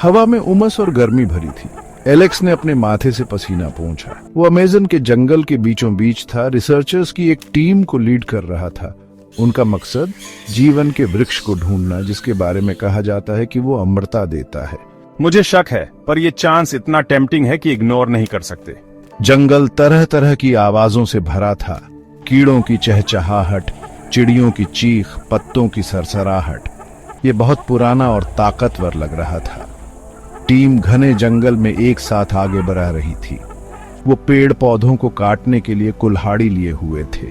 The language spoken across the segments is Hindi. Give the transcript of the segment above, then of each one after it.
हवा में उमस और गर्मी भरी थी। एलेक्स ने अपने माथे से पसीना पोंछा। वो अमेज़न के जंगल के बीचों बीच था, रिसर्चर्स की एक टीम को लीड कर रहा था। उनका मकसद जीवन के वृक्ष को ढूंढना, जिसके बारे में कहा जाता है कि वो अमरता देता है। मुझे शक है, पर ये चांस इतना टेम्पटिंग है कि इग्नोर नहीं कर सकते। जंगल तरह तरह की आवाजों से भरा था। कीड़ों की चहचहाहट, चिड़ियों की चीख, पत्तों की सरसराहट। ये बहुत पुराना और ताकतवर लग रहा था। टीम घने जंगल में एक साथ आगे बढ़ रही थी। वो पेड़ पौधों को काटने के लिए कुल्हाड़ी लिए हुए थे।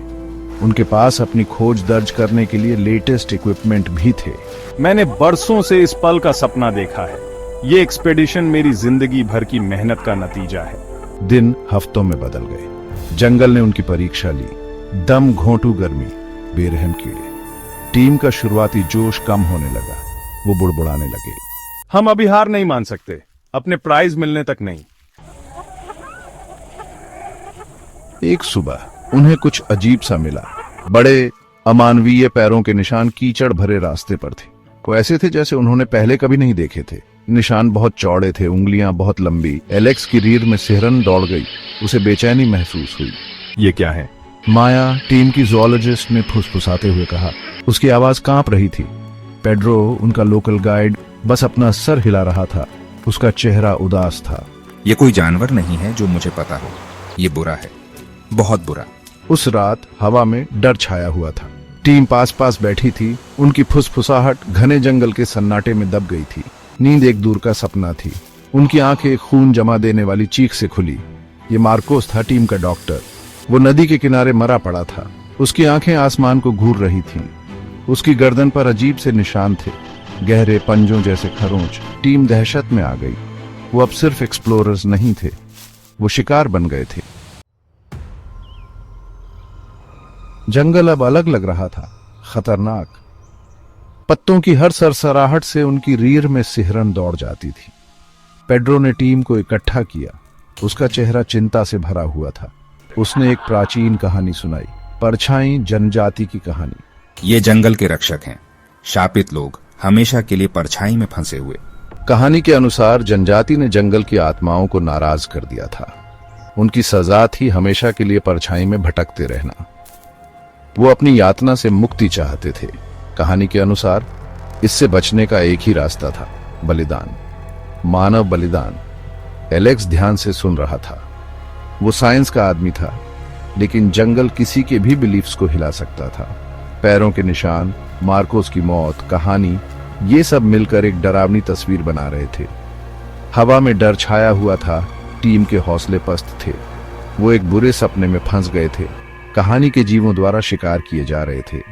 उनके पास अपनी खोज दर्ज करने के लिए लेटेस्ट इक्विपमेंट भी थे। मैंने बरसों से इस पल का सपना देखा है। ये एक्सपेडिशन मेरी जिंदगी भर की मेहनत का नतीजा है। दिन हफ्तों में बदल गए। जंगल ने उनकी परीक्षा ली। दम घोंटू गर्मी, बेरहम कीड़े। टीम का शुरुआती जोश कम होने लगा। वो बुड़बुड़ाने लगे, हम अभी हार नहीं मान सकते, अपने प्राइज मिलने तक नहीं। एक सुबह उन्हें कुछ अजीब सा मिला। बड़े अमानवीय पैरों के निशान कीचड़ भरे रास्ते पर थे। वो ऐसे थे जैसे उन्होंने पहले कभी नहीं देखे थे। निशान बहुत चौड़े थे, उंगलियां बहुत लंबी। एलेक्स की रीढ़ में सिहरन दौड़ गई। उसे बेचैनी महसूस हुई। ये क्या है? माया, टीम की जूलॉजिस्ट ने फुसफुसाते हुए कहा। उसकी आवाज कांप रही थी। पेड्रो, उनका लोकल गाइड, बस अपना सर हिला रहा था। उसका चेहरा उदास था। ये कोई जानवर नहीं है जो मुझे पता हो। ये बुरा है, बहुत बुरा। उस रात हवा में डर छाया हुआ था। टीम पास पास बैठी थी। उनकी फुसफुसाहट घने जंगल के सन्नाटे में दब गई थी। नींद एक दूर का सपना थी। उनकी आंखें खून जमा देने वाली चीख से खुली। ये मार्कोस था, टीम का डॉक्टर। वो नदी के किनारे मरा पड़ा था। उसकी आंखें आसमान को घूर रही थीं। उसकी गर्दन पर अजीब से निशान थे, गहरे पंजों जैसे खरोंच। टीम दहशत में आ गई। वो अब सिर्फ एक्सप्लोरर्स नहीं थे, वो शिकार बन गए थे। जंगल अब अलग लग रहा था, खतरनाक। पत्तों की हर सरसराहट से उनकी रीढ़ में सिहरन दौड़ जाती थी। पेड्रो ने टीम को इकट्ठा किया। उसका चेहरा चिंता से भरा हुआ था। उसने एक प्राचीन कहानी सुनाई, परछाई जनजाति की कहानी। ये जंगल के रक्षक हैं, शापित लोग, हमेशा के लिए परछाई में फंसे हुए। कहानी के अनुसार जनजाति ने जंगल की आत्माओं को नाराज कर दिया था। उनकी सजा थी हमेशा के लिए परछाई में भटकते रहना। वो अपनी यातना से मुक्ति चाहते थे। कहानी के अनुसार इससे बचने का एक ही रास्ता था, बलिदान, मानव बलिदान। एलेक्स ध्यान से सुन रहा था। वो साइंस का आदमी था, लेकिन जंगल किसी के भी बिलीफ्स को हिला सकता था। पैरों के निशान, मार्कोस की मौत, कहानी, ये सब मिलकर एक डरावनी तस्वीर बना रहे थे। हवा में डर छाया हुआ था। टीम के हौसले पस्त थे। वो एक बुरे सपने में फंस गए थे। कहानी के जीवों द्वारा शिकार किए जा रहे थे।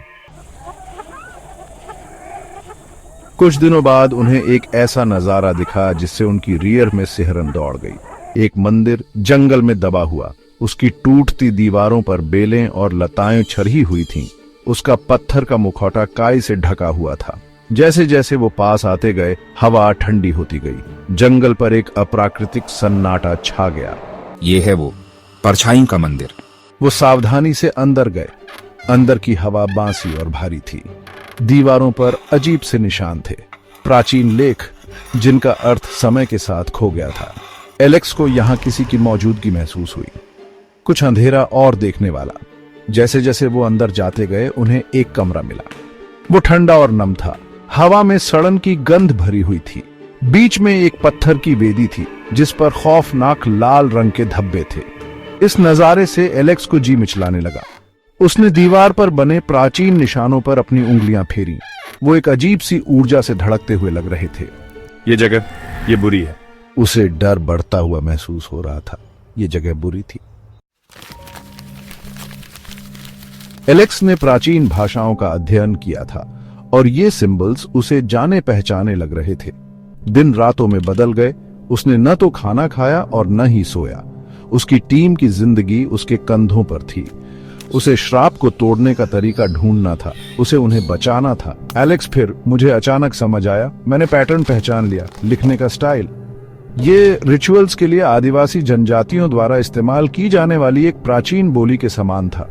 कुछ दिनों बाद उन्हें एक ऐसा नजारा दिखा जिससे उनकी रीढ़ में सिहरन दौड़ गई। एक मंदिर जंगल में दबा हुआ। उसकी टूटती दीवारों पर बेलें और लताएं छरही हुई थीं। उसका पत्थर का मुखौटा काई से ढका हुआ था। जैसे जैसे वो पास आते गए, हवा ठंडी होती गई। जंगल पर एक अप्राकृतिक सन्नाटा छा गया। ये है वो परछाई का मंदिर। वो सावधानी से अंदर गए। अंदर की हवा बांसी और भारी थी। दीवारों पर अजीब से निशान थे, प्राचीन लेख जिनका अर्थ समय के साथ खो गया था। एलेक्स को यहां किसी की मौजूदगी महसूस हुई, कुछ अंधेरा और देखने वाला। जैसे जैसे वो अंदर जाते गए, उन्हें एक कमरा मिला। वो ठंडा और नम था। हवा में सड़न की गंध भरी हुई थी। बीच में एक पत्थर की वेदी थी जिस पर खौफनाक लाल रंग के धब्बे थे। इस नजारे से एलेक्स को जी मिचलाने लगा। उसने दीवार पर बने प्राचीन निशानों पर अपनी उंगलियां फेरी। वो एक अजीब सी ऊर्जा से धड़कते हुए लग रहे थे। ये जगह, ये बुरी है। उसे डर बढ़ता हुआ महसूस हो रहा था। ये जगह बुरी थी। एलेक्स ने प्राचीन भाषाओं का अध्ययन किया था और ये सिंबल्स उसे जाने पहचाने लग रहे थे। दिन रातों में बदल गए। उसने न तो खाना खाया और न ही सोया। उसकी टीम की जिंदगी उसके कंधों पर थी। उसे श्राप को तोड़ने का तरीका ढूंढना था। उसे उन्हें बचाना था। एलेक्स, फिर मुझे अचानक समझ आया। मैंने पैटर्न पहचान लिया, लिखने का स्टाइल। ये रिचुअल्स के लिए आदिवासी जनजातियों द्वारा इस्तेमाल की जाने वाली एक प्राचीन बोली के समान था।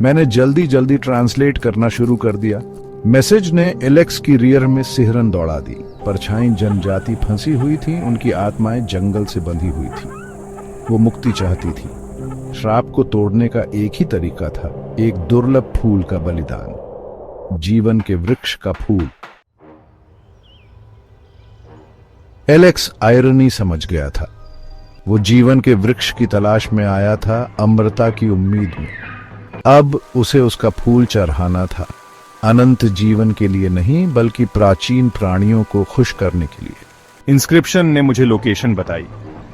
मैंने जल्दी जल्दी ट्रांसलेट करना शुरू कर दिया। मैसेज ने एलेक्स की रीढ़ में सिहरन दौड़ा दी। परछाई जनजाति फंसी हुई थी, उनकी आत्माएं जंगल से बंधी हुई थी। वो मुक्ति चाहती थी। श्राप को तोड़ने का एक ही तरीका था, एक दुर्लभ फूल का बलिदान, जीवन के वृक्ष का फूल। एलेक्स आयरनी समझ गया था। वो जीवन के वृक्ष की तलाश में आया था, अमृता की उम्मीद में। अब उसे उसका फूल चढ़ाना था, अनंत जीवन के लिए नहीं बल्कि प्राचीन प्राणियों को खुश करने के लिए। इंस्क्रिप्शन ने मुझे लोकेशन बताई,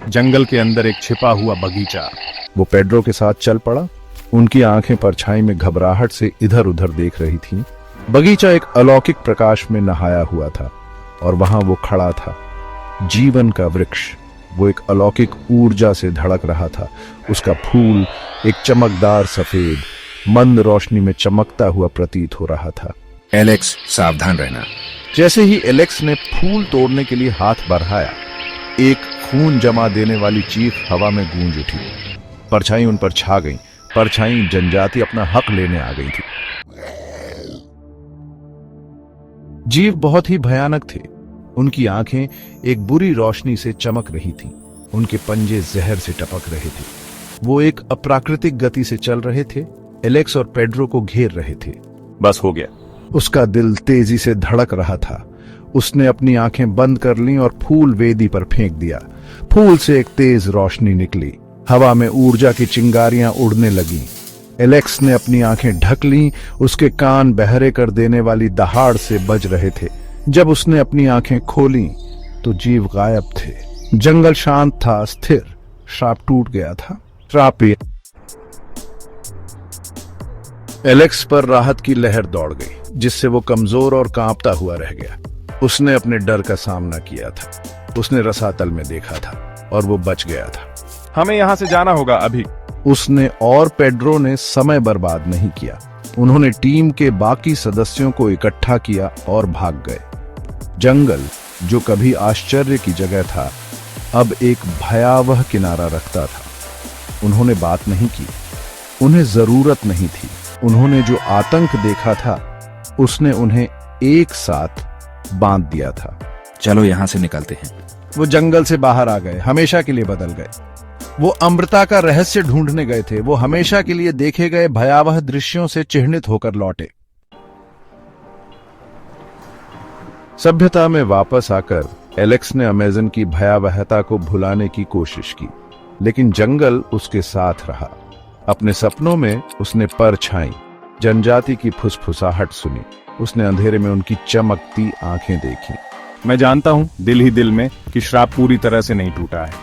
जंगल के अंदर एक छिपा हुआ बगीचा। वो पेड्रो के साथ चल पड़ा। उनकी आंखें परछाई में घबराहट से इधर उधर देख रही थीं। बगीचा एक अलौकिक प्रकाश में नहाया हुआ था और वहां वो खड़ा था, जीवन का वृक्ष। वो एक अलौकिक ऊर्जा से धड़क रहा था। उसका फूल एक चमकदार सफेद मंद रोशनी में चमकता हुआ प्रतीत हो रहा था। एलेक्स, सावधान रहना। जैसे ही एलेक्स ने फूल तोड़ने के लिए हाथ बढ़ाया, एक खून जमा देने वाली चीख हवा में गूंज उठी। परछाई उन पर छा गई। परछाई जनजाति अपना हक लेने आ गई थी। जीव बहुत ही भयानक थे। उनकी आंखें एक बुरी रोशनी से चमक रही थीं। उनके पंजे जहर से टपक रहे थे। वो एक अप्राकृतिक गति से चल रहे थे, एलेक्स और पेड्रो को घेर रहे थे। बस हो गया। उसका दिल तेजी से धड़क रहा था। उसने अपनी आंखें बंद कर लीं और फूल वेदी पर फेंक दिया। फूल से एक तेज रोशनी निकली। हवा में ऊर्जा की चिंगारियां उड़ने लगीं। एलेक्स ने अपनी आंखें ढक लीं। उसके कान बहरे कर देने वाली दहाड़ से बज रहे थे। जब उसने अपनी आंखें खोलीं तो जीव गायब थे। जंगल शांत था, स्थिर। श्राप टूट गया था। श्राप एलेक्स पर राहत की लहर दौड़ गई, जिससे वो कमजोर और कांपता हुआ रह गया। उसने अपने डर का सामना किया था। उसने रसातल में देखा था और वो बच गया था। हमें यहां से जाना होगा अभी। उसने और पेड्रो ने समय बर्बाद नहीं किया। उन्होंने टीम के बाकी सदस्यों को इकट्ठा किया और भाग गए। जंगल, जो कभी आश्चर्य की जगह था, अब एक भयावह किनारा रखता था। उन्होंने बात नहीं की। उन्हें जरूरत नहीं थी। उन्होंने जो आतंक देखा था, उसने उन्हें एक साथ बांध दिया था। चलो यहां से निकलते हैं। वो जंगल से बाहर आ गए, हमेशा के लिए बदल गए। वो अमृता का रहस्य ढूंढने गए थे। वो हमेशा के लिए देखे गए भयावह दृश्यों से चिह्नित होकर लौटे। सभ्यता में वापस आकर एलेक्स ने अमेज़न की भयावहता को भुलाने की कोशिश की, लेकिन जंगल उसके साथ रहा। अपने सपनों में उसने परछाई, जनजाति की फुसफुसाहट सुनी। उसने अंधेरे में उनकी चमकती आंखें देखी। मैं जानता हूं दिल ही दिल में कि श्राप पूरी तरह से नहीं टूटा है।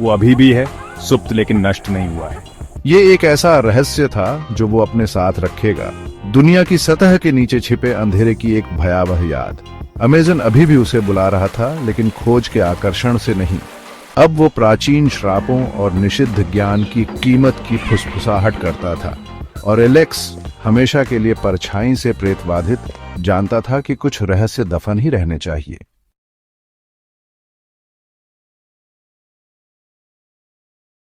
वो अभी भी है, सुप्त लेकिन नष्ट नहीं हुआ है। ये एक ऐसा रहस्य था जो वो अपने साथ रखेगा। दुनिया की सतह के नीचे छिपे अंधेरे की एक भयावह याद। अमेज़न अभी भी उसे बुला रहा था, लेकिन खोज के आकर्षण से नहीं। अब वो प्राचीन श्रापों और निषिद्ध ज्ञान की कीमत की फुसफुसाहट करता था। और एलेक्स, हमेशा के लिए परछाई से प्रेतबाधित, जानता था कि कुछ रहस्य दफन ही रहने चाहिए।